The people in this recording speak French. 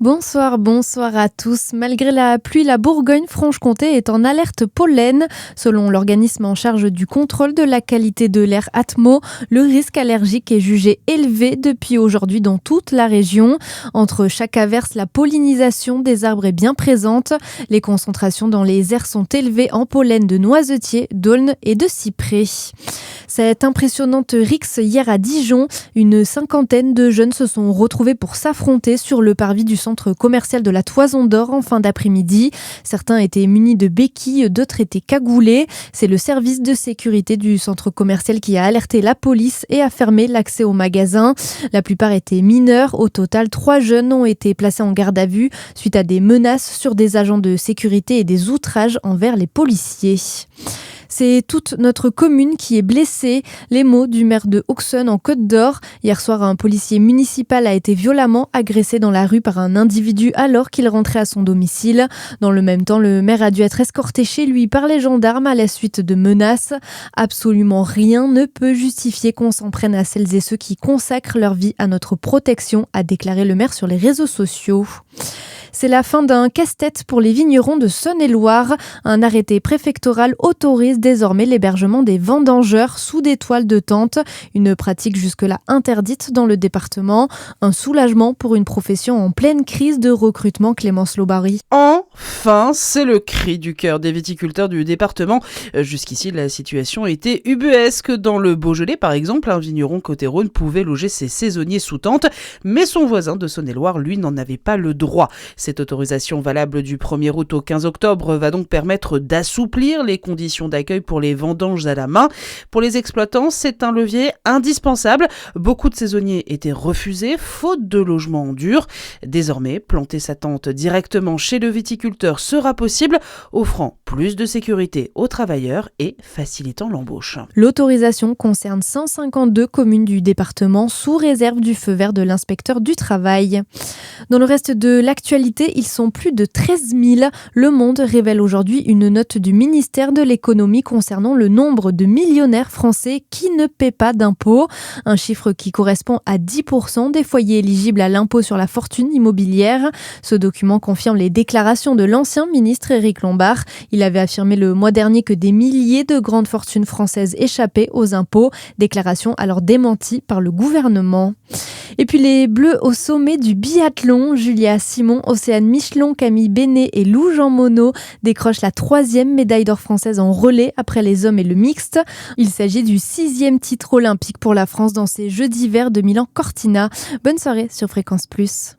Bonsoir à tous. Malgré la pluie, la Bourgogne-Franche-Comté est en alerte pollen. Selon l'organisme en charge du contrôle de la qualité de l'air Atmo, le risque allergique est jugé élevé depuis aujourd'hui dans toute la région. Entre chaque averse, la pollinisation des arbres est bien présente. Les concentrations dans les airs sont élevées en pollen de noisetiers, d'aulnes et de cyprès. Cette impressionnante rixe hier à Dijon, une cinquantaine de jeunes se sont retrouvés pour s'affronter sur le parvis du centre commercial de la Toison d'Or en fin d'après-midi. Certains étaient munis de béquilles, d'autres étaient cagoulés. C'est le service de sécurité du centre commercial qui a alerté la police et a fermé l'accès au magasin. La plupart étaient mineurs. Au total, 3 jeunes ont été placés en garde à vue suite à des menaces sur des agents de sécurité et des outrages envers les policiers. C'est toute notre commune qui est blessée. Les mots du maire de Auxonne en Côte d'Or. Hier soir, un policier municipal a été violemment agressé dans la rue par un individu alors qu'il rentrait à son domicile. Dans le même temps, le maire a dû être escorté chez lui par les gendarmes à la suite de menaces. Absolument rien ne peut justifier qu'on s'en prenne à celles et ceux qui consacrent leur vie à notre protection, a déclaré le maire sur les réseaux sociaux. C'est la fin d'un casse-tête pour les vignerons de Saône-et-Loire. Un arrêté préfectoral autorise désormais l'hébergement des vendangeurs sous des toiles de tente, une pratique jusque-là interdite dans le département. Un soulagement pour une profession en pleine crise de recrutement, Clémence Lobary. Enfin, c'est le cri du cœur des viticulteurs du département. Jusqu'ici, la situation était ubuesque. Dans le Beaujolais, par exemple, un vigneron côté Rhône pouvait loger ses saisonniers sous tente, mais son voisin de Saône-et-Loire, lui, n'en avait pas le droit. Cette autorisation valable du 1er août au 15 octobre va donc permettre d'assouplir les conditions d'accueil pour les vendanges à la main. Pour les exploitants, c'est un levier indispensable. Beaucoup de saisonniers étaient refusés, faute de logements en dur. Désormais, planter sa tente directement chez le viticulteur sera possible, offrant plus de sécurité aux travailleurs et facilitant l'embauche. L'autorisation concerne 152 communes du département sous réserve du feu vert de l'inspecteur du travail. Dans le reste de l'actualité, ils sont plus de 13 000. Le Monde révèle aujourd'hui une note du ministère de l'économie concernant le nombre de millionnaires français qui ne paient pas d'impôts. Un chiffre qui correspond à 10% des foyers éligibles à l'impôt sur la fortune immobilière. Ce document confirme les déclarations de l'ancien ministre Éric Lombard. Il avait affirmé le mois dernier que des milliers de grandes fortunes françaises échappaient aux impôts. Déclaration alors démentie par le gouvernement. Et puis les Bleus au sommet du biathlon. Julia Simon, Océane Michelon, Camille Bénet et Lou Jean Monod décrochent la 3e médaille d'or française en relais après les hommes et le mixte. Il s'agit du 6e titre olympique pour la France dans ces Jeux d'hiver de Milan Cortina. Bonne soirée sur Fréquence Plus.